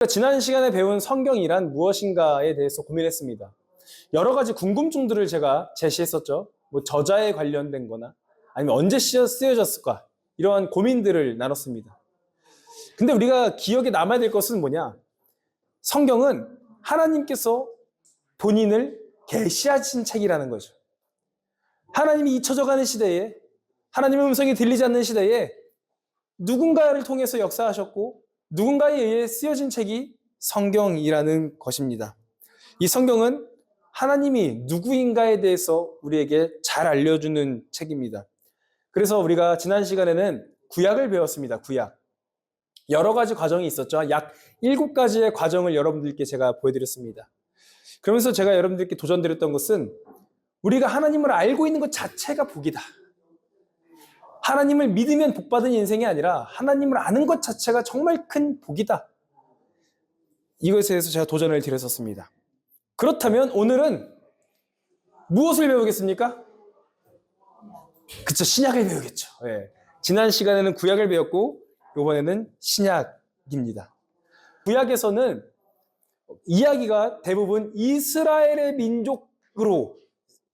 지난 시간에 배운 성경이란 무엇인가에 대해서 고민했습니다. 여러 가지 궁금증들을 제가 제시했었죠. 뭐 저자에 관련된 거나 아니면 언제 쓰여졌을까, 이러한 고민들을 나눴습니다. 근데 우리가 기억에 남아야 될 것은 뭐냐? 성경은 하나님께서 본인을 계시하신 책이라는 거죠. 하나님이 잊혀져가는 시대에, 하나님의 음성이 들리지 않는 시대에 누군가를 통해서 역사하셨고 누군가에 의해 쓰여진 책이 성경이라는 것입니다. 이 성경은 하나님이 누구인가에 대해서 우리에게 잘 알려주는 책입니다. 그래서 우리가 지난 시간에는 구약을 배웠습니다. 구약. 여러 가지 과정이 있었죠. 약 7가지의 과정을 여러분들께 제가 보여드렸습니다. 그러면서 제가 여러분들께 도전드렸던 것은 우리가 하나님을 알고 있는 것 자체가 복이다. 하나님을 믿으면 복받은 인생이 아니라 하나님을 아는 것 자체가 정말 큰 복이다. 이것에 대해서 제가 도전을 드렸었습니다. 그렇다면 오늘은 무엇을 배우겠습니까? 그쵸, 신약을 배우겠죠. 예. 지난 시간에는 구약을 배웠고 이번에는 신약입니다. 구약에서는 이야기가 대부분 이스라엘의 민족으로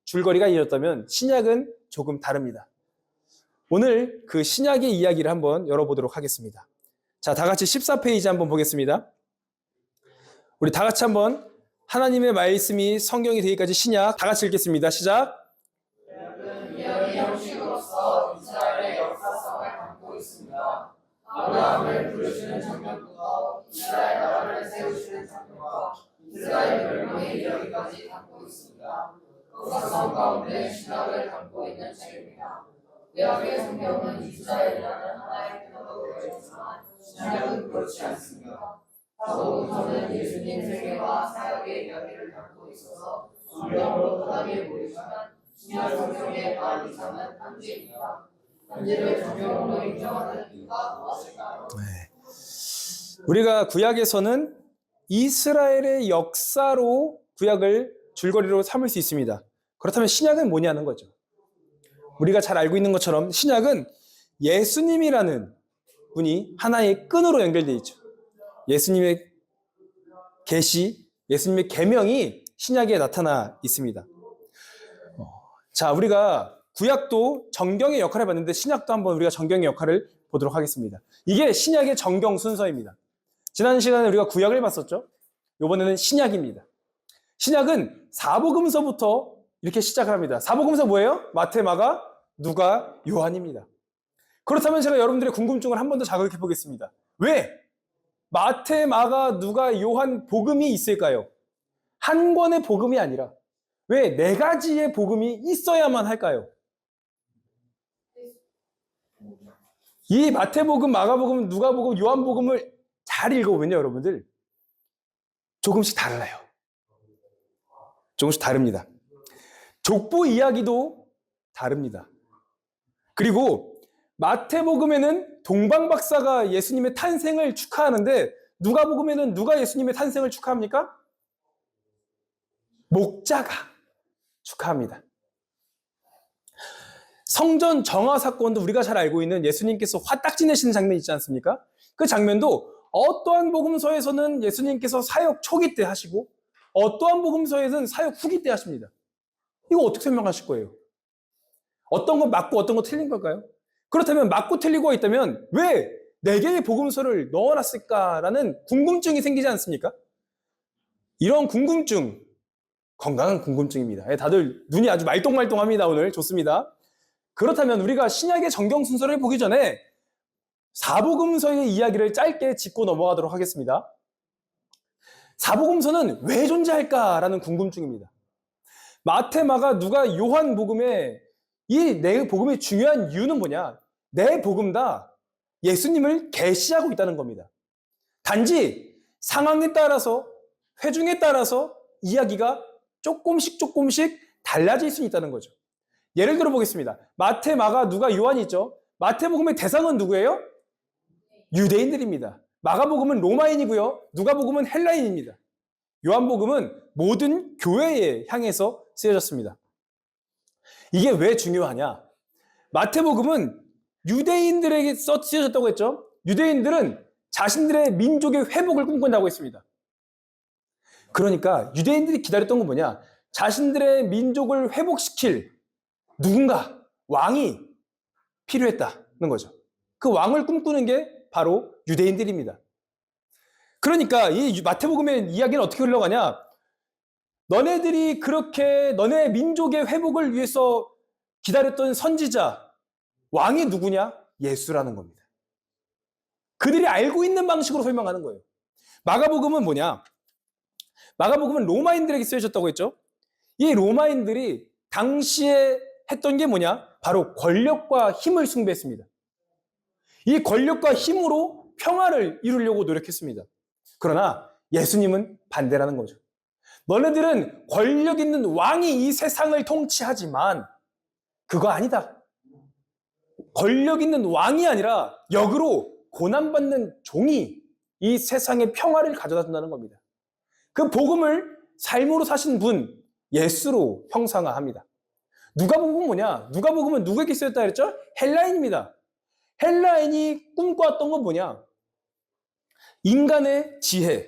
줄거리가 이어졌다면 신약은 조금 다릅니다. 오늘 그 신약의 이야기를 한번 열어보도록 하겠습니다. 자, 다 같이 14페이지 한번 보겠습니다. 우리 다 같이 한번 하나님의 말씀이 성경이 되기까지 신약 다 같이 읽겠습니다. 시작. 이야기 형식으로서 이스라엘의 역사성을 담고 있습니다. 아브라함을 부르시는 장면부터 이스라엘 나라를 세우시는 장면과 이스라엘 멸망의 이야기까지 담고 있습니다. 역사성 가운데 신약을 담고 있는 책입니다. 구약의 성경은 이스라엘이라는 하나의 표현으로 되었지만 신약은 그렇지 않습니다. 사복음서는 예수님 세계와 사역의 이야기를 담고 있어서 성경으로 다르게 보이지만 신약 성경의 반 이상은 편지입니다. 편지를 성경으로 인정하는 이유가 무엇일까요? 우리가 구약에서는 이스라엘의 역사로 구약을 줄거리로 삼을 수 있습니다. 그렇다면 신약은 뭐냐는 거죠. 우리가 잘 알고 있는 것처럼 신약은 예수님이라는 분이 하나의 끈으로 연결되어 있죠. 예수님의 계시, 예수님의 계명이 신약에 나타나 있습니다. 자, 우리가 구약도 정경의 역할을 봤는데 신약도 한번 우리가 정경의 역할을 보도록 하겠습니다. 이게 신약의 정경 순서입니다. 지난 시간에 우리가 구약을 봤었죠. 이번에는 신약입니다. 신약은 사복음서부터 이렇게 시작을 합니다. 사복음서 뭐예요? 마태, 마가, 누가, 요한입니다. 그렇다면 제가 여러분들의 궁금증을 한 번 더 자극해 보겠습니다. 왜 마태, 마가, 누가, 요한 복음이 있을까요? 한 권의 복음이 아니라 왜 4가지의 복음이 있어야만 할까요? 이 마태복음, 마가복음, 누가복음, 요한복음을 잘 읽어보면요, 여러분들 조금씩 달라요. 조금씩 다릅니다. 족보 이야기도 다릅니다. 그리고 마태복음에는 동방박사가 예수님의 탄생을 축하하는데 누가복음에는 누가 예수님의 탄생을 축하합니까? 목자가 축하합니다. 성전 정화 사건도 우리가 잘 알고 있는 예수님께서 화딱지 내시는 장면 있지 않습니까? 그 장면도 어떠한 복음서에서는 예수님께서 사역 초기 때 하시고 어떠한 복음서에서는 사역 후기 때 하십니다. 이거 어떻게 설명하실 거예요? 어떤 건 맞고 어떤 건 틀린 걸까요? 그렇다면 맞고 틀리고 있다면 왜 4개의 복음서를 넣어놨을까라는 궁금증이 생기지 않습니까? 이런 궁금증, 건강한 궁금증입니다. 다들 눈이 아주 말똥말똥합니다. 오늘 좋습니다. 그렇다면 우리가 신약의 정경 순서를 보기 전에 사복음서의 이야기를 짧게 짚고 넘어가도록 하겠습니다. 사복음서는 왜 존재할까라는 궁금증입니다. 마태, 마가, 누가, 요한 복음에 이 4복음의 중요한 이유는 뭐냐? 4복음 다 예수님을 계시하고 있다는 겁니다. 단지 상황에 따라서, 회중에 따라서 이야기가 조금씩 달라질 수 있다는 거죠. 예를 들어 보겠습니다. 마태, 마가, 누가, 요한이 있죠. 마태복음의 대상은 누구예요? 유대인들입니다. 마가복음은 로마인이고요. 누가복음은 헬라인입니다. 요한복음은 모든 교회에 향해서 쓰여졌습니다. 이게 왜 중요하냐? 마태복음은 유대인들에게 쓰여졌다고 했죠. 유대인들은 자신들의 민족의 회복을 꿈꾼다고 했습니다. 그러니까 유대인들이 기다렸던 건 뭐냐? 자신들의 민족을 회복시킬 누군가, 왕이 필요했다는 거죠. 그 왕을 꿈꾸는 게 바로 유대인들입니다. 그러니까 이 마태복음의 이야기는 어떻게 흘러가냐? 너네들이 그렇게 너네 민족의 회복을 위해서 기다렸던 선지자, 왕이 누구냐? 예수라는 겁니다. 그들이 알고 있는 방식으로 설명하는 거예요. 마가복음은 뭐냐? 마가복음은 로마인들에게 쓰여졌다고 했죠. 이 로마인들이 당시에 했던 게 뭐냐? 바로 권력과 힘을 숭배했습니다. 이 권력과 힘으로 평화를 이루려고 노력했습니다. 그러나 예수님은 반대라는 거죠. 너네들은 권력 있는 왕이 이 세상을 통치하지만 그거 아니다. 권력 있는 왕이 아니라 역으로 고난받는 종이 이 세상의 평화를 가져다 준다는 겁니다. 그 복음을 삶으로 사신 분 예수로 형상화합니다. 누가복음은 뭐냐? 누가복음은 누구에게 쓰였다 그랬죠? 헬라인입니다. 헬라인이 꿈꿔왔던 건 뭐냐? 인간의 지혜,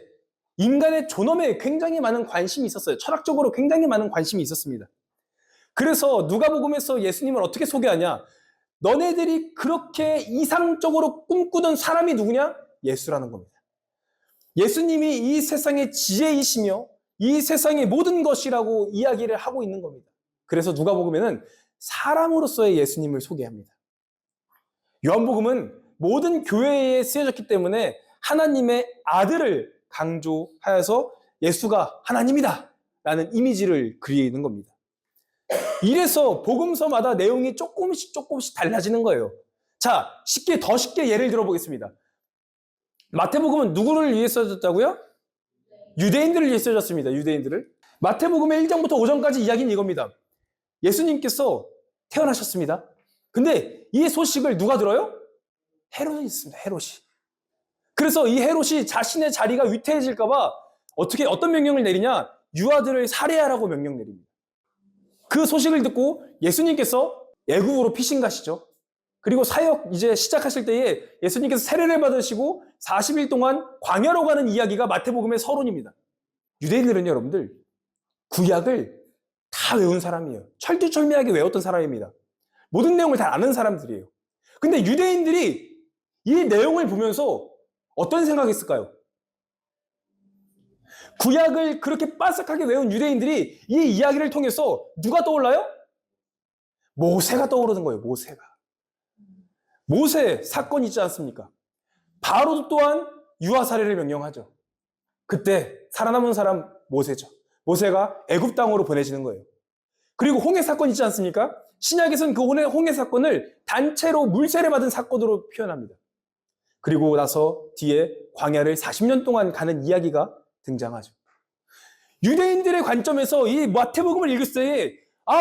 인간의 존엄에 굉장히 많은 관심이 있었어요. 철학적으로 굉장히 많은 관심이 있었습니다. 그래서 누가복음에서 예수님을 어떻게 소개하냐? 너네들이 그렇게 이상적으로 꿈꾸던 사람이 누구냐? 예수라는 겁니다. 예수님이 이 세상의 지혜이시며 이 세상의 모든 것이라고 이야기를 하고 있는 겁니다. 그래서 누가복음에는 사람으로서의 예수님을 소개합니다. 요한복음은 모든 교회에 쓰여졌기 때문에 하나님의 아들을 강조하여서 예수가 하나님이다 라는 이미지를 그리는 겁니다. 이래서 복음서마다 내용이 조금씩 달라지는 거예요. 자, 더 쉽게 예를 들어보겠습니다. 마태복음은 누구를 위해 써졌다고요? 유대인들을 위해 써졌습니다. 유대인들을. 마태복음의 1장부터 5장까지 이야기는 이겁니다. 예수님께서 태어나셨습니다. 근데 이 소식을 누가 들어요? 헤롯이 있습니다. 헤롯이. 그래서 이 헤롯이 자신의 자리가 위태해질까봐 어떤 명령을 내리냐? 유아들을 살해하라고 명령 내립니다. 그 소식을 듣고 예수님께서 애굽으로 피신 가시죠. 그리고 사역 이제 시작하실 때에 예수님께서 세례를 받으시고 40일 동안 광야로 가는 이야기가 마태복음의 서론입니다. 유대인들은 여러분들 구약을 다 외운 사람이에요. 철두철미하게 외웠던 사람입니다. 모든 내용을 다 아는 사람들이에요. 근데 유대인들이 이 내용을 보면서 어떤 생각이 있을까요? 구약을 그렇게 빠삭하게 외운 유대인들이 이 이야기를 통해서 누가 떠올라요? 모세가 떠오르는 거예요. 모세 사건 있지 않습니까? 바로도 또한 유아 살해를 명령하죠. 그때 살아남은 사람 모세죠. 모세가 애굽 땅으로 보내지는 거예요. 그리고 홍해 사건 있지 않습니까? 신약에서는 그 홍해 사건을 단체로 물세례 받은 사건으로 표현합니다. 그리고 나서 뒤에 광야를 40년 동안 가는 이야기가 등장하죠. 유대인들의 관점에서 이 마태복음을 읽을 때에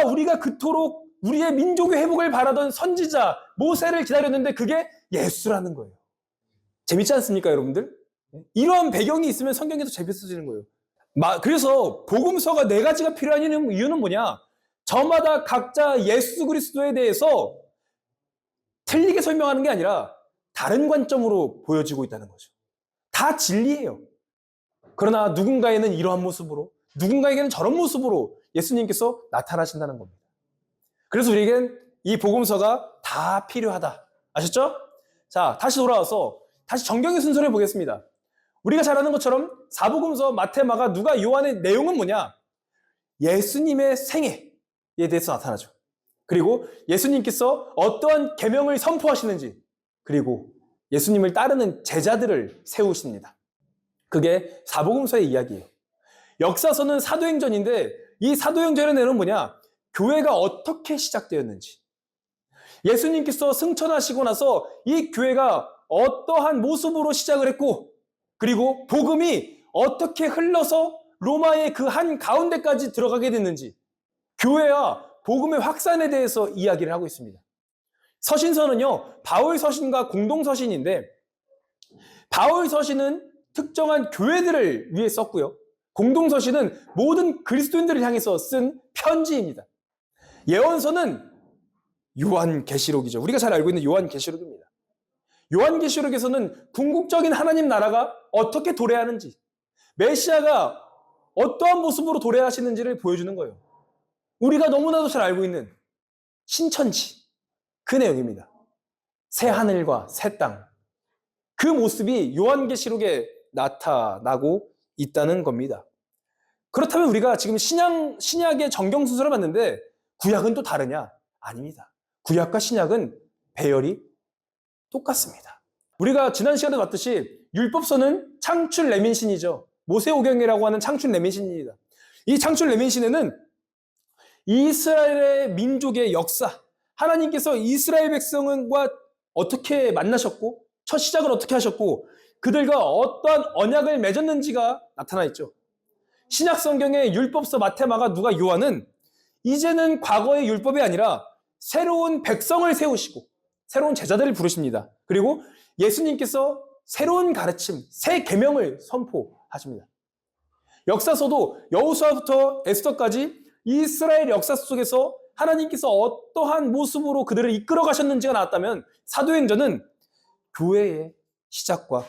우리가 그토록 우리의 민족의 회복을 바라던 선지자 모세를 기다렸는데 그게 예수라는 거예요. 재밌지 않습니까, 여러분들? 이러한 배경이 있으면 성경이 더 재밌어지는 거예요. 그래서 복음서가 4가지가 필요한 이유는 뭐냐? 저마다 각자 예수 그리스도에 대해서 틀리게 설명하는 게 아니라 다른 관점으로 보여지고 있다는 거죠. 다 진리예요. 그러나 누군가에는 이러한 모습으로, 누군가에게는 저런 모습으로 예수님께서 나타나신다는 겁니다. 그래서 우리에겐 이 복음서가 다 필요하다. 아셨죠? 자, 다시 돌아와서 다시 정경의 순서를 보겠습니다. 우리가 잘 아는 것처럼 사복음서, 마태, 마가, 누가, 요한의 내용은 뭐냐? 예수님의 생애에 대해서 나타나죠. 그리고 예수님께서 어떠한 계명을 선포하시는지, 그리고 예수님을 따르는 제자들을 세우십니다. 그게 사복음서의 이야기예요. 역사서는 사도행전인데 이 사도행전의 내용은 뭐냐? 교회가 어떻게 시작되었는지, 예수님께서 승천하시고 나서 이 교회가 어떠한 모습으로 시작을 했고, 그리고 복음이 어떻게 흘러서 로마의 그 한 가운데까지 들어가게 됐는지, 교회와 복음의 확산에 대해서 이야기를 하고 있습니다. 서신서는요, 바울 서신과 공동 서신인데, 바울 서신은 특정한 교회들을 위해 썼고요, 공동 서신은 모든 그리스도인들을 향해서 쓴 편지입니다. 예언서는 요한계시록이죠. 우리가 잘 알고 있는 요한계시록입니다. 요한계시록에서는 궁극적인 하나님 나라가 어떻게 도래하는지, 메시아가 어떠한 모습으로 도래하시는지를 보여주는 거예요. 우리가 너무나도 잘 알고 있는 신천지, 그 내용입니다. 새 하늘과 새 땅. 그 모습이 요한계시록에 나타나고 있다는 겁니다. 그렇다면 우리가 지금 신약의 정경순서를 봤는데 구약은 또 다르냐? 아닙니다. 구약과 신약은 배열이 똑같습니다. 우리가 지난 시간에 봤듯이 율법서는 창출 레민신이죠. 모세오경이라고 하는 창출 레민신입니다. 이 창출 레민신에는 이스라엘의 민족의 역사, 하나님께서 이스라엘 백성과 어떻게 만나셨고 첫 시작을 어떻게 하셨고 그들과 어떠한 언약을 맺었는지가 나타나 있죠. 신약 성경의 율법서 마태, 마가, 누가, 요한은 이제는 과거의 율법이 아니라 새로운 백성을 세우시고 새로운 제자들을 부르십니다. 그리고 예수님께서 새로운 가르침, 새 계명을 선포하십니다. 역사서도 여호수아부터 에스더까지 이스라엘 역사 속에서 하나님께서 어떠한 모습으로 그들을 이끌어 가셨는지가 나왔다면 사도행전은 교회의 시작과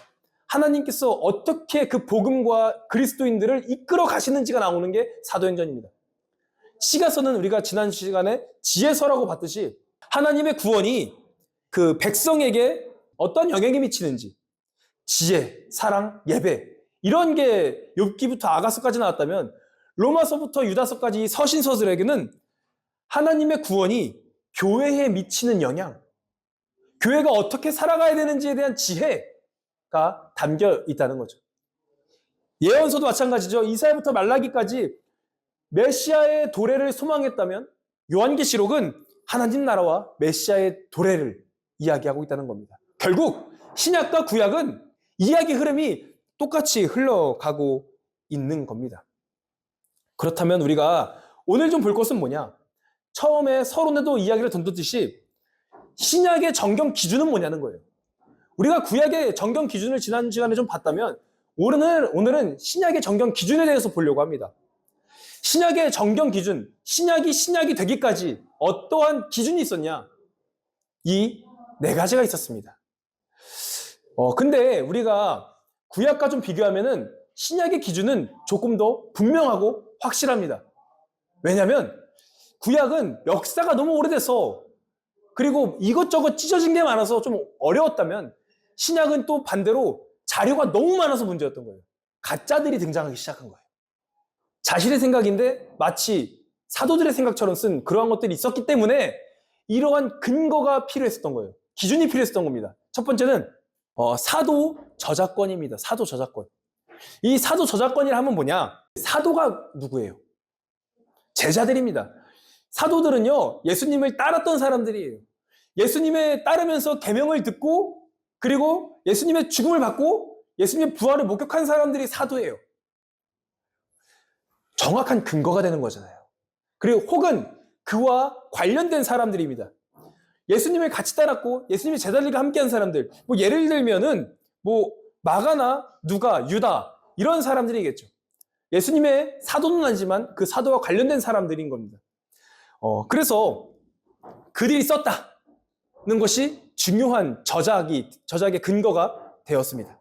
하나님께서 어떻게 그 복음과 그리스도인들을 이끌어 가시는지가 나오는 게 사도행전입니다. 시가서는 우리가 지난 시간에 지혜서라고 봤듯이 하나님의 구원이 그 백성에게 어떤 영향이 미치는지 지혜, 사랑, 예배 이런 게 욥기부터 아가서까지 나왔다면 로마서부터 유다서까지 이 서신서들에게는 하나님의 구원이 교회에 미치는 영향, 교회가 어떻게 살아가야 되는지에 대한 지혜가 담겨 있다는 거죠. 예언서도 마찬가지죠. 이사야부터 말라기까지 메시아의 도래를 소망했다면 요한계시록은 하나님 나라와 메시아의 도래를 이야기하고 있다는 겁니다. 결국 신약과 구약은 이야기 흐름이 똑같이 흘러가고 있는 겁니다. 그렇다면 우리가 오늘 좀 볼 것은 뭐냐? 처음에 서론에도 이야기를 던졌듯이 신약의 정경 기준은 뭐냐는 거예요. 우리가 구약의 정경 기준을 지난 시간에 좀 봤다면 오늘은 신약의 정경 기준에 대해서 보려고 합니다. 신약의 정경 기준, 신약이 되기까지 어떠한 기준이 있었냐? 이 네 가지가 있었습니다. 근데 우리가 구약과 좀 비교하면은 신약의 기준은 조금 더 분명하고 확실합니다. 왜냐하면 구약은 역사가 너무 오래돼서 그리고 이것저것 찢어진 게 많아서 좀 어려웠다면 신약은 또 반대로 자료가 너무 많아서 문제였던 거예요. 가짜들이 등장하기 시작한 거예요. 자신의 생각인데 마치 사도들의 생각처럼 쓴 그러한 것들이 있었기 때문에 이러한 근거가 필요했었던 거예요. 기준이 필요했었던 겁니다. 첫 번째는 사도 저작권입니다. 사도 저작권. 이 사도 저작권이라 하면 뭐냐? 사도가 누구예요? 제자들입니다. 사도들은요, 예수님을 따랐던 사람들이에요. 예수님에 따르면서 계명을 듣고 그리고 예수님의 죽음을 받고 예수님의 부활을 목격한 사람들이 사도예요. 정확한 근거가 되는 거잖아요. 그리고 혹은 그와 관련된 사람들입니다. 예수님을 같이 따랐고 예수님의 제자들과 함께한 사람들. 예를 들면은 마가나 누가, 유다 이런 사람들이겠죠. 예수님의 사도는 아니지만 그 사도와 관련된 사람들인 겁니다. 그래서 그들이 썼다는 것이 중요한 저작의 근거가 되었습니다.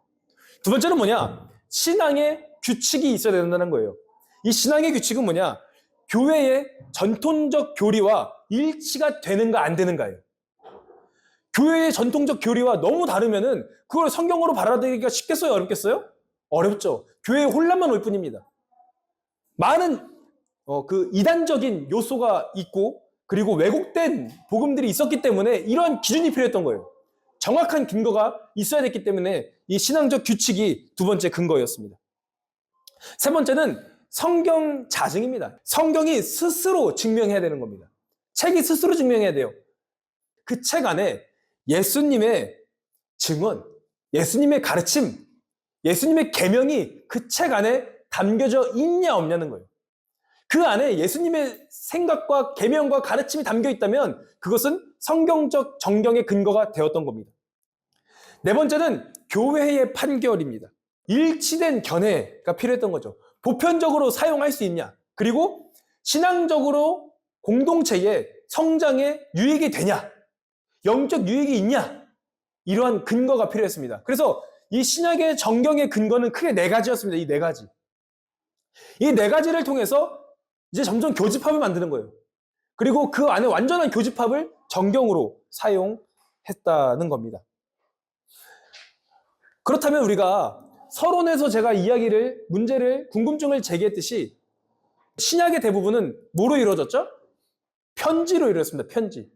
두 번째는 뭐냐? 신앙의 규칙이 있어야 된다는 거예요. 이 신앙의 규칙은 뭐냐? 교회의 전통적 교리와 일치가 되는가 안 되는가예요. 교회의 전통적 교리와 너무 다르면은 그걸 성경으로 받아들이기가 쉽겠어요? 어렵겠어요? 어렵죠. 교회에 혼란만 올 뿐입니다. 많은 그 이단적인 요소가 있고 그리고 왜곡된 복음들이 있었기 때문에 이러한 기준이 필요했던 거예요. 정확한 근거가 있어야 됐기 때문에 이 신앙적 규칙이 두 번째 근거였습니다. 세 번째는 성경 자증입니다. 성경이 스스로 증명해야 되는 겁니다. 책이 스스로 증명해야 돼요. 그 책 안에 예수님의 증언, 예수님의 가르침, 예수님의 계명이 그 책 안에 담겨져 있냐 없냐는 거예요. 그 안에 예수님의 생각과 계명과 가르침이 담겨 있다면 그것은 성경적 정경의 근거가 되었던 겁니다. 네 번째는 교회의 판결입니다. 일치된 견해가 필요했던 거죠. 보편적으로 사용할 수 있냐, 그리고 신앙적으로 공동체의 성장에 유익이 되냐, 영적 유익이 있냐, 이러한 근거가 필요했습니다. 그래서 이 신약의 정경의 근거는 크게 네 가지였습니다. 이 네 가지. 이 네 가지를 통해서 이제 점점 교집합을 만드는 거예요. 그리고 그 안에 완전한 교집합을 정경으로 사용했다는 겁니다. 그렇다면 우리가 서론에서 제가 문제를, 궁금증을 제기했듯이 신약의 대부분은 뭐로 이루어졌죠? 편지로 이루어졌습니다. 편지.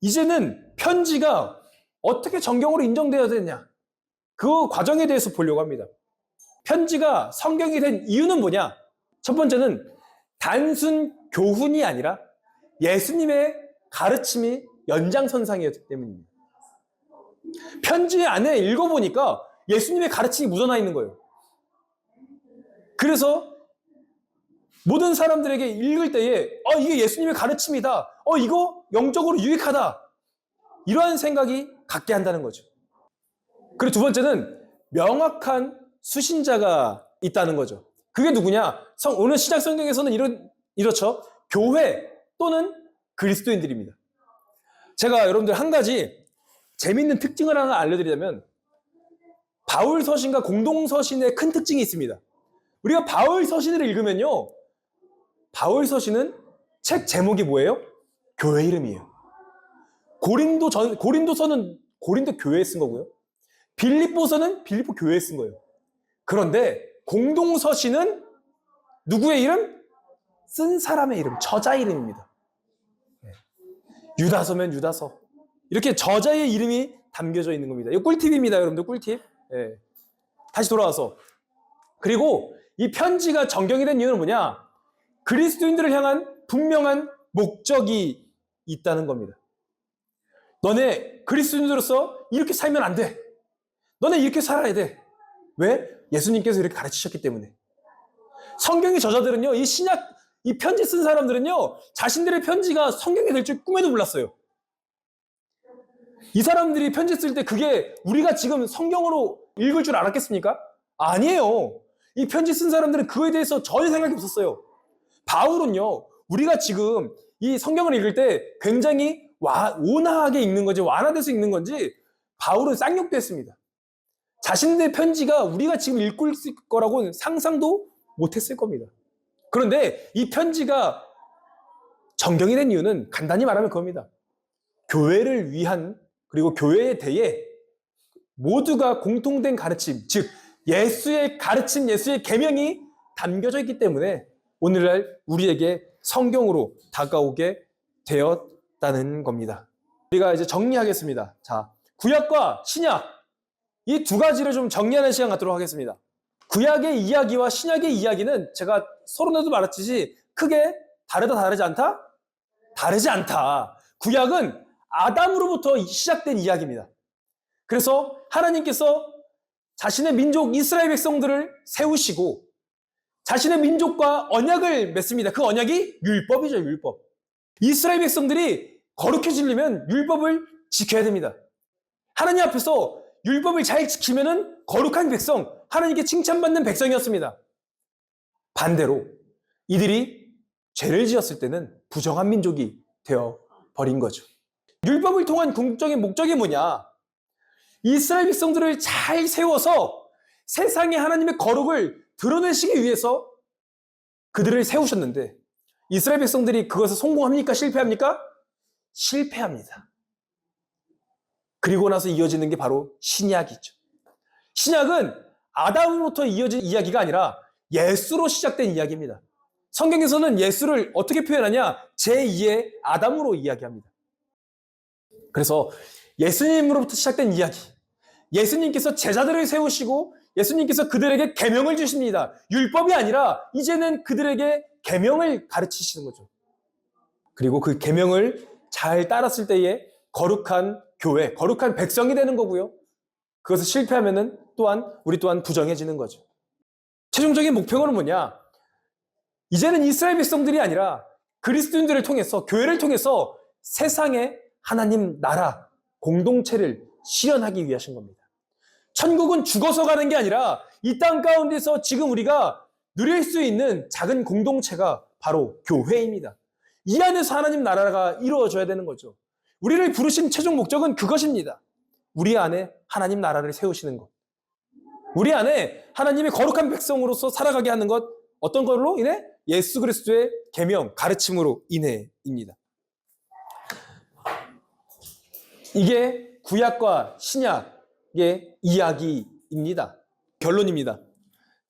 이제는 편지가 어떻게 정경으로 인정되어야 되냐? 그 과정에 대해서 보려고 합니다. 편지가 성경이 된 이유는 뭐냐? 첫 번째는 단순 교훈이 아니라 예수님의 가르침이 연장선상이었기 때문입니다. 편지 안에 읽어보니까 예수님의 가르침이 묻어나 있는 거예요. 그래서 모든 사람들에게 읽을 때에 이게 예수님의 가르침이다. 이거 영적으로 유익하다. 이러한 생각이 갖게 한다는 거죠. 그리고 두 번째는 명확한 수신자가 있다는 거죠. 그게 누구냐? 오늘 신약 성경에서는 이렇죠. 교회 또는 그리스도인들입니다. 제가 여러분들 한 가지 재밌는 특징을 하나 알려드리자면 바울 서신과 공동 서신의 큰 특징이 있습니다. 우리가 바울 서신을 읽으면요. 바울 서신은 책 제목이 뭐예요? 교회 이름이에요. 고린도서는 고린도 교회에 쓴 거고요. 빌립보서는 빌립보 교회에 쓴 거예요. 그런데 공동 서신은 누구의 이름? 쓴 사람의 이름, 저자 이름입니다. 유다서면 유다서. 이렇게 저자의 이름이 담겨져 있는 겁니다. 이거 꿀팁입니다, 여러분들. 꿀팁. 다시 돌아와서. 그리고 이 편지가 정경이 된 이유는 뭐냐? 그리스도인들을 향한 분명한 목적이 있다는 겁니다. 너네 그리스도인으로서 이렇게 살면 안 돼. 너네 이렇게 살아야 돼. 왜? 예수님께서 이렇게 가르치셨기 때문에. 성경의 저자들은요, 이 편지 쓴 사람들은요, 자신들의 편지가 성경이 될 줄 꿈에도 몰랐어요. 이 사람들이 편지 쓸 때 그게 우리가 지금 성경으로 읽을 줄 알았겠습니까? 아니에요. 이 편지 쓴 사람들은 그거에 대해서 전혀 생각이 없었어요. 바울은요, 우리가 지금 이 성경을 읽을 때 굉장히 온화하게 읽는 건지 완화돼서 읽는 건지 바울은 쌍욕됐습니다. 자신들의 편지가 우리가 지금 읽고 있을 거라고는 상상도 못했을 겁니다. 그런데 이 편지가 정경이 된 이유는 간단히 말하면 그겁니다. 교회를 위한, 그리고 교회에 대해 모두가 공통된 가르침, 즉 예수의 가르침, 예수의 계명이 담겨져 있기 때문에 오늘날 우리에게 성경으로 다가오게 되었다는 겁니다. 우리가 이제 정리하겠습니다. 자, 구약과 신약, 이 두 가지를 좀 정리하는 시간 갖도록 하겠습니다. 구약의 이야기와 신약의 이야기는 제가 서론에도 말했듯이 크게 다르지 않다? 다르지 않다. 구약은 아담으로부터 시작된 이야기입니다. 그래서 하나님께서 자신의 민족 이스라엘 백성들을 세우시고 자신의 민족과 언약을 맺습니다. 그 언약이 율법이죠, 율법. 이스라엘 백성들이 거룩해지려면 율법을 지켜야 됩니다. 하나님 앞에서 율법을 잘 지키면은 거룩한 백성, 하나님께 칭찬받는 백성이었습니다. 반대로 이들이 죄를 지었을 때는 부정한 민족이 되어 버린 거죠. 율법을 통한 궁극적인 목적이 뭐냐? 이스라엘 백성들을 잘 세워서 세상에 하나님의 거룩을 드러내시기 위해서 그들을 세우셨는데 이스라엘 백성들이 그것을 성공합니까? 실패합니까? 실패합니다. 그리고 나서 이어지는 게 바로 신약이죠. 신약은 아담으로부터 이어진 이야기가 아니라 예수로 시작된 이야기입니다. 성경에서는 예수를 어떻게 표현하냐? 제2의 아담으로 이야기합니다. 그래서 예수님으로부터 시작된 이야기. 예수님께서 제자들을 세우시고 예수님께서 그들에게 계명을 주십니다. 율법이 아니라 이제는 그들에게 계명을 가르치시는 거죠. 그리고 그 계명을 잘 따랐을 때에 거룩한 교회, 거룩한 백성이 되는 거고요. 그것을 실패하면은 우리 또한 부정해지는 거죠. 최종적인 목표는 뭐냐? 이제는 이스라엘 백성들이 아니라 그리스도인들을 통해서, 교회를 통해서 세상에 하나님 나라, 공동체를 실현하기 위하신 겁니다. 천국은 죽어서 가는 게 아니라 이 땅 가운데서 지금 우리가 누릴 수 있는 작은 공동체가 바로 교회입니다. 이 안에서 하나님 나라가 이루어져야 되는 거죠. 우리를 부르신 최종 목적은 그것입니다. 우리 안에 하나님 나라를 세우시는 것. 우리 안에 하나님의 거룩한 백성으로서 살아가게 하는 것. 어떤 걸로 인해? 예수 그리스도의 계명, 가르침으로 인해입니다. 이게 구약과 신약의 이야기입니다. 결론입니다.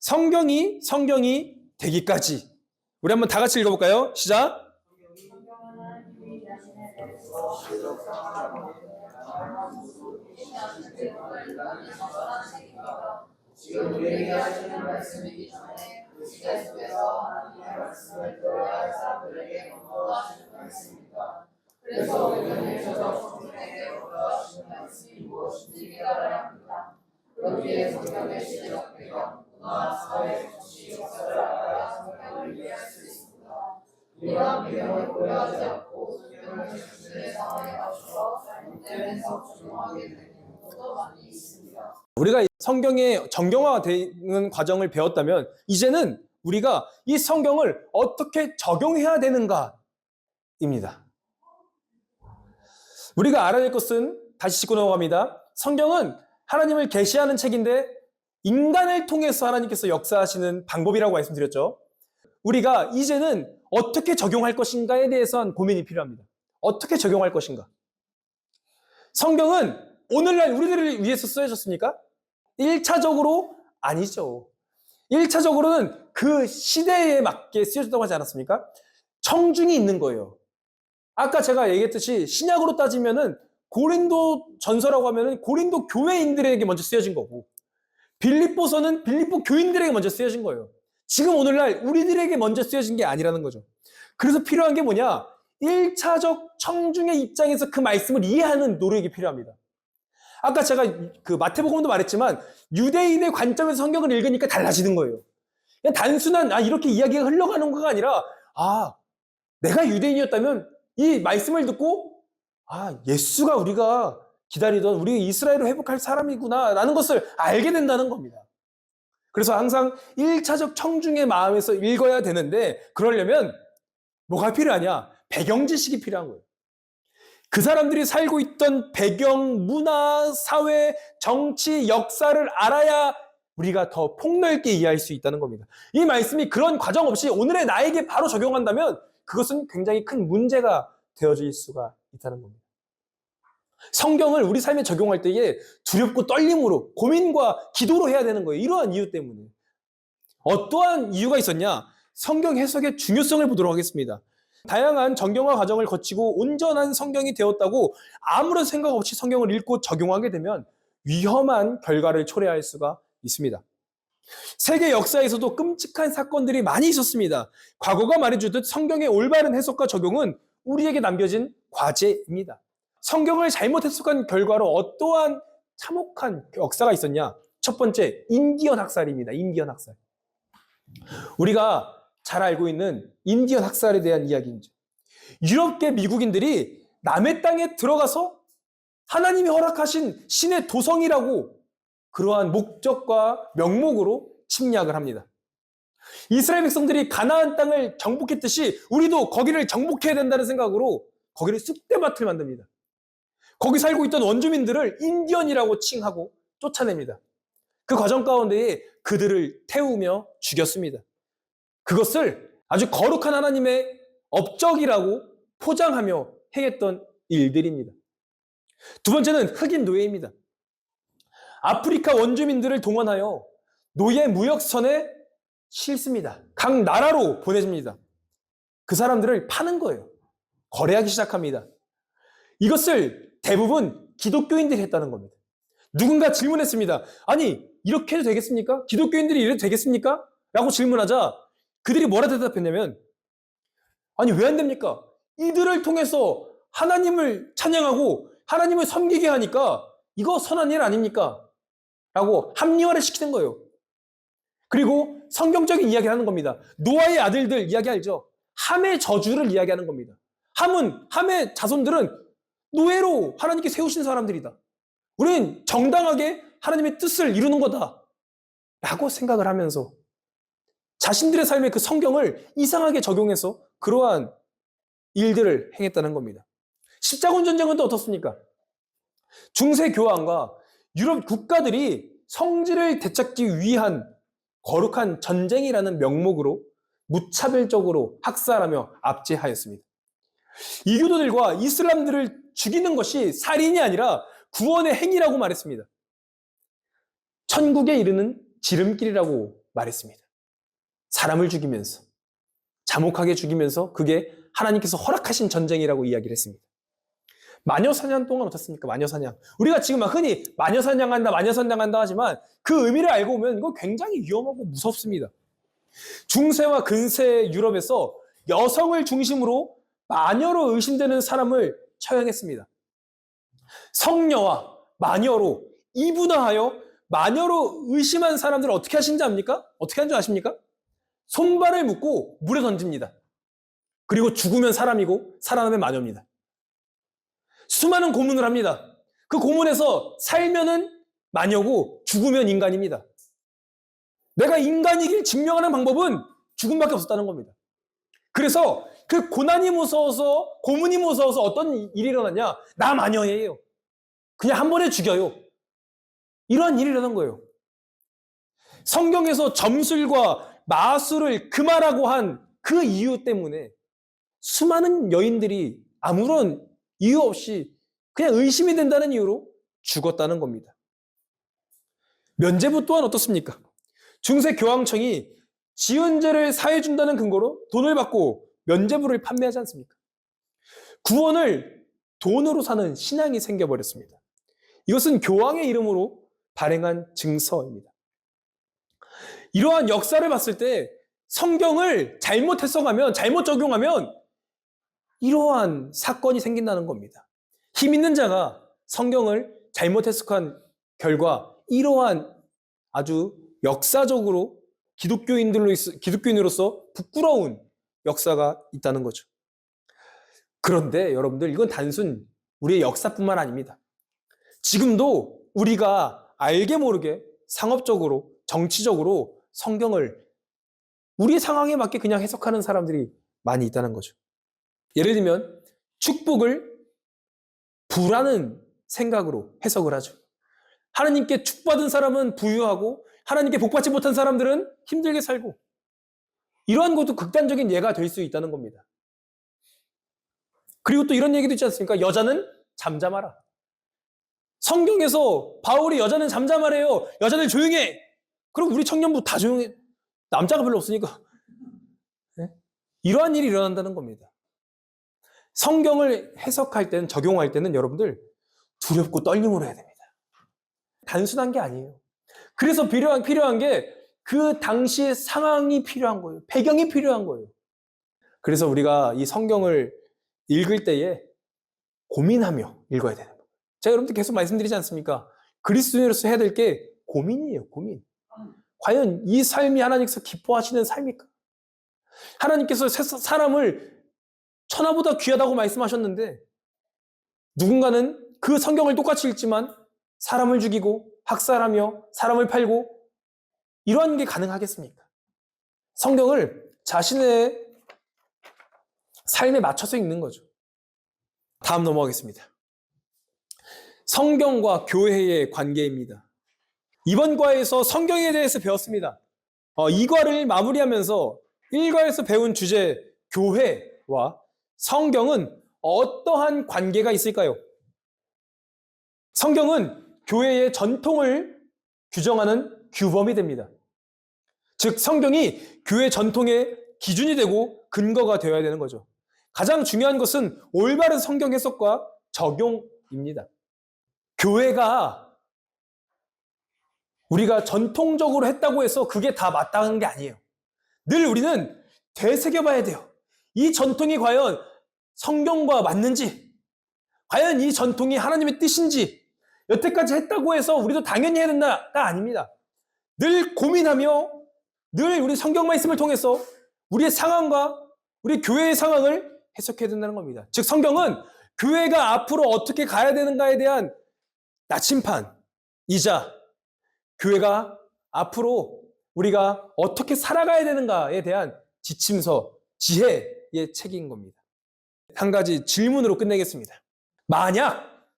성경이 되기까지. 우리 한번 다 같이 읽어볼까요? 시작. 지금 우리에게 하시는 말씀이기 전에 그 시대 속에서 하나님의 말씀을 들어야 할 사람들에게 권고하시는 말씀입니다. 그래서 우리는 저자들에게 권고하시는 말씀이 무엇인지 깨달아야 합니다. 그렇기에 성경의 시대적 배경, 문화, 사회, 정치, 역사를 알아야 성경을 이해할 수 있습니다. 이러한 배경을 고려하지 않고 성경을 자신의 상황에 맞춰서 잘못된 해석 적용하게 되는 경우도 많이 있습니다. 우리가 성경의 정경화되는 과정을 배웠다면 이제는 우리가 이 성경을 어떻게 적용해야 되는가입니다. 우리가 알아야 될 것은 다시 짚고 넘어갑니다. 성경은 하나님을 계시하는 책인데 인간을 통해서 하나님께서 역사하시는 방법이라고 말씀드렸죠. 우리가 이제는 어떻게 적용할 것인가에 대해서 고민이 필요합니다. 어떻게 적용할 것인가? 성경은 오늘날 우리들을 위해서 쓰여졌습니까? 1차적으로 아니죠. 1차적으로는 그 시대에 맞게 쓰여졌다고 하지 않았습니까? 청중이 있는 거예요. 아까 제가 얘기했듯이 신약으로 따지면은 고린도 전서라고 하면은 고린도 교회인들에게 먼저 쓰여진 거고, 빌립보서는 빌립보 교인들에게 먼저 쓰여진 거예요. 지금 오늘날 우리들에게 먼저 쓰여진 게 아니라는 거죠. 그래서 필요한 게 뭐냐? 1차적 청중의 입장에서 그 말씀을 이해하는 노력이 필요합니다. 아까 제가 그 마태복음도 말했지만 유대인의 관점에서 성경을 읽으니까 달라지는 거예요. 그냥 단순한 이렇게 이야기가 흘러가는 거가 아니라 내가 유대인이었다면 이 말씀을 듣고 예수가 우리가 기다리던 우리 이스라엘을 회복할 사람이구나 라는 것을 알게 된다는 겁니다. 그래서 항상 1차적 청중의 마음에서 읽어야 되는데 그러려면 뭐가 필요하냐? 배경 지식이 필요한 거예요. 그 사람들이 살고 있던 배경, 문화, 사회, 정치, 역사를 알아야 우리가 더 폭넓게 이해할 수 있다는 겁니다. 이 말씀이 그런 과정 없이 오늘의 나에게 바로 적용한다면 그것은 굉장히 큰 문제가 되어질 수가 있다는 겁니다. 성경을 우리 삶에 적용할 때에 두렵고 떨림으로 고민과 기도로 해야 되는 거예요. 이러한 이유 때문에. 어떠한 이유가 있었냐? 성경 해석의 중요성을 보도록 하겠습니다. 다양한 정경화 과정을 거치고 온전한 성경이 되었다고 아무런 생각 없이 성경을 읽고 적용하게 되면 위험한 결과를 초래할 수가 있습니다. 세계 역사에서도 끔찍한 사건들이 많이 있었습니다. 과거가 말해주듯 성경의 올바른 해석과 적용은 우리에게 남겨진 과제입니다. 성경을 잘못 해석한 결과로 어떠한 참혹한 역사가 있었냐? 첫 번째, 인디언 학살입니다. 인디언 학살. 우리가 잘 알고 있는 인디언 학살에 대한 이야기입니다. 유럽계 미국인들이 남의 땅에 들어가서 하나님이 허락하신 신의 도성이라고 그러한 목적과 명목으로 침략을 합니다. 이스라엘 백성들이 가나안 땅을 정복했듯이 우리도 거기를 정복해야 된다는 생각으로 거기를 쑥대밭을 만듭니다. 거기 살고 있던 원주민들을 인디언이라고 칭하고 쫓아냅니다. 그 과정 가운데에 그들을 태우며 죽였습니다. 그것을 아주 거룩한 하나님의 업적이라고 포장하며 행했던 일들입니다. 두 번째는 흑인 노예입니다. 아프리카 원주민들을 동원하여 노예 무역선에 실습니다. 각 나라로 보내줍니다. 그 사람들을 파는 거예요. 거래하기 시작합니다. 이것을 대부분 기독교인들이 했다는 겁니다. 누군가 질문했습니다. 아니, 이렇게 해도 되겠습니까? 기독교인들이 이래도 되겠습니까? 라고 질문하자 그들이 뭐라 대답했냐면, 아니, 왜 안 됩니까? 이들을 통해서 하나님을 찬양하고 하나님을 섬기게 하니까 이거 선한 일 아닙니까? 라고 합리화를 시키는 거예요. 그리고 성경적인 이야기를 하는 겁니다. 노아의 아들들 이야기 알죠? 함의 저주를 이야기하는 겁니다. 함의 자손들은 노예로 하나님께 세우신 사람들이다. 우리는 정당하게 하나님의 뜻을 이루는 거다. 라고 생각을 하면서 자신들의 삶에 그 성경을 이상하게 적용해서 그러한 일들을 행했다는 겁니다. 십자군 전쟁은 또 어떻습니까? 중세 교황과 유럽 국가들이 성지를 되찾기 위한 거룩한 전쟁이라는 명목으로 무차별적으로 학살하며 압제하였습니다. 이교도들과 이슬람들을 죽이는 것이 살인이 아니라 구원의 행위라고 말했습니다. 천국에 이르는 지름길이라고 말했습니다. 사람을 죽이면서, 잔혹하게 죽이면서 그게 하나님께서 허락하신 전쟁이라고 이야기를 했습니다. 마녀사냥 동안 어떻습니까? 마녀사냥. 우리가 지금 막 흔히 마녀사냥한다, 마녀사냥한다 하지만 그 의미를 알고 보면 이거 굉장히 위험하고 무섭습니다. 중세와 근세 유럽에서 여성을 중심으로 마녀로 의심되는 사람을 처형했습니다. 성녀와 마녀로 이분화하여 마녀로 의심한 사람들을 어떻게 하신지 압니까? 어떻게 하는 줄 아십니까? 손발을 묶고 물에 던집니다. 그리고 죽으면 사람이고 살아나면 마녀입니다. 수많은 고문을 합니다. 그 고문에서 살면은 마녀고 죽으면 인간입니다. 내가 인간이길 증명하는 방법은 죽음밖에 없었다는 겁니다. 그래서 그 고난이 무서워서, 고문이 무서워서 어떤 일이 일어났냐? 나 마녀예요. 그냥 한 번에 죽여요. 이러한 일이 일어난 거예요. 성경에서 점술과 마술을 금하라고 한 그 이유 때문에 수많은 여인들이 아무런 이유 없이 그냥 의심이 된다는 이유로 죽었다는 겁니다. 면죄부 또한 어떻습니까? 중세 교황청이 지은 죄를 사해준다는 근거로 돈을 받고 면죄부를 판매하지 않습니까? 구원을 돈으로 사는 신앙이 생겨버렸습니다. 이것은 교황의 이름으로 발행한 증서입니다. 이러한 역사를 봤을 때 성경을 잘못 해석하면, 잘못 적용하면 이러한 사건이 생긴다는 겁니다. 힘 있는 자가 성경을 잘못 해석한 결과 이러한 아주 역사적으로 기독교인으로서 부끄러운 역사가 있다는 거죠. 그런데 여러분들, 이건 단순 우리의 역사뿐만 아닙니다. 지금도 우리가 알게 모르게 상업적으로, 정치적으로 성경을 우리 상황에 맞게 그냥 해석하는 사람들이 많이 있다는 거죠. 예를 들면 축복을 부라는 생각으로 해석을 하죠. 하나님께 축복받은 사람은 부유하고 하나님께 복받지 못한 사람들은 힘들게 살고, 이러한 것도 극단적인 예가 될 수 있다는 겁니다. 그리고 또 이런 얘기도 있지 않습니까? 여자는 잠잠하라. 성경에서 바울이 여자는 잠잠하래요. 여자들 조용해. 그럼 우리 청년부 다 조용해. 남자가 별로 없으니까. 네? 이러한 일이 일어난다는 겁니다. 성경을 해석할 때는, 적용할 때는 여러분들 두렵고 떨림으로 해야 됩니다. 단순한 게 아니에요. 그래서 필요한 게 그 당시의 상황이 필요한 거예요. 배경이 필요한 거예요. 그래서 우리가 이 성경을 읽을 때에 고민하며 읽어야 되는 거예요. 제가 여러분들 계속 말씀드리지 않습니까? 그리스도인으로서 해야 될 게 고민이에요, 고민. 과연 이 삶이 하나님께서 기뻐하시는 삶일까? 하나님께서 사람을 천하보다 귀하다고 말씀하셨는데 누군가는 그 성경을 똑같이 읽지만 사람을 죽이고 학살하며 사람을 팔고, 이러한 게 가능하겠습니까? 성경을 자신의 삶에 맞춰서 읽는 거죠. 다음 넘어가겠습니다. 성경과 교회의 관계입니다. 이번 과에서 성경에 대해서 배웠습니다. 이 과를 마무리하면서 1과에서 배운 주제 교회와 성경은 어떠한 관계가 있을까요? 성경은 교회의 전통을 규정하는 규범이 됩니다. 즉 성경이 교회 전통의 기준이 되고 근거가 되어야 되는 거죠. 가장 중요한 것은 올바른 성경 해석과 적용입니다. 교회가 우리가 전통적으로 했다고 해서 그게 다 마땅한 게 아니에요. 늘 우리는 되새겨봐야 돼요. 이 전통이 과연 성경과 맞는지, 과연 이 전통이 하나님의 뜻인지, 여태까지 했다고 해서 우리도 당연히 해야 된다가 아닙니다. 늘 고민하며 늘 우리 성경 말씀을 통해서 우리의 상황과 우리 교회의 상황을 해석해야 된다는 겁니다. 즉 성경은 교회가 앞으로 어떻게 가야 되는가에 대한 나침판이자 교회가 앞으로 우리가 어떻게 살아가야 되는가에 대한 지침서, 지혜의 책인 겁니다. 한 가지 질문으로 끝내겠습니다. 만약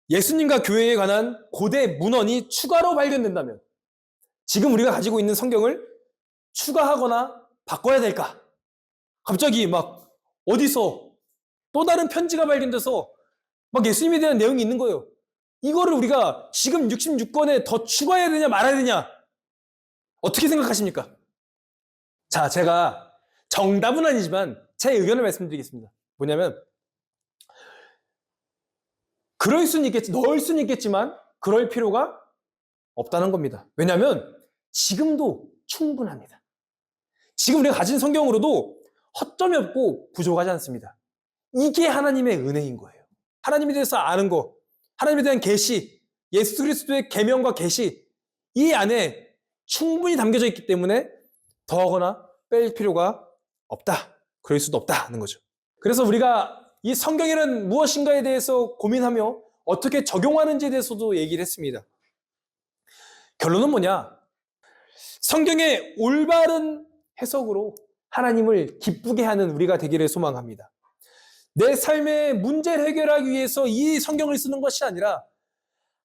예수님과 교회에 관한 고대 문헌이 추가로 발견된다면 지금 우리가 가지고 있는 성경을 추가하거나 바꿔야 될까? 갑자기 막 어디서 또 다른 편지가 발견돼서 막 예수님에 대한 내용이 있는 거예요. 이거를 우리가 지금 66권에 더 추가해야 되냐 말아야 되냐? 어떻게 생각하십니까? 자, 제가 정답은 아니지만 제 의견을 말씀드리겠습니다. 뭐냐면 그럴 수는 있겠지, 넣을 수는 있겠지만 그럴 필요가 없다는 겁니다. 왜냐하면 지금도 충분합니다. 지금 우리가 가진 성경으로도 허점이 없고 부족하지 않습니다. 이게 하나님의 은혜인 거예요. 하나님에 대해서 아는 거, 하나님에 대한 계시, 예수 그리스도의 계명과 계시, 이 안에 충분히 담겨져 있기 때문에 더하거나 뺄 필요가 없다. 그럴 수도 없다는 거죠. 그래서 우리가 이 성경에는 무엇인가에 대해서 고민하며 어떻게 적용하는지에 대해서도 얘기를 했습니다. 결론은 뭐냐? 성경의 올바른 해석으로 하나님을 기쁘게 하는 우리가 되기를 소망합니다. 내 삶의 문제를 해결하기 위해서 이 성경을 쓰는 것이 아니라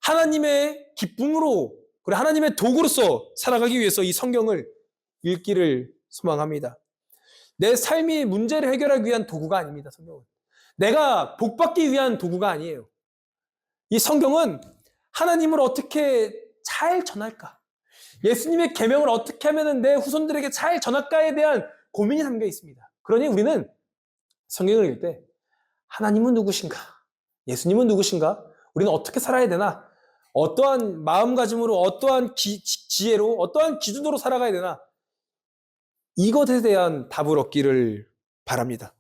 하나님의 기쁨으로, 그리고 하나님의 도구로서 살아가기 위해서 이 성경을 읽기를 소망합니다. 내 삶이 문제를 해결하기 위한 도구가 아닙니다, 성경은. 내가 복받기 위한 도구가 아니에요. 이 성경은 하나님을 어떻게 잘 전할까? 예수님의 계명을 어떻게 하면 내 후손들에게 잘 전할까에 대한 고민이 담겨 있습니다. 그러니 우리는 성경을 읽을 때 하나님은 누구신가? 예수님은 누구신가? 우리는 어떻게 살아야 되나? 어떠한 마음가짐으로, 어떠한 지혜로, 어떠한 기준으로 살아가야 되나? 이것에 대한 답을 얻기를 바랍니다.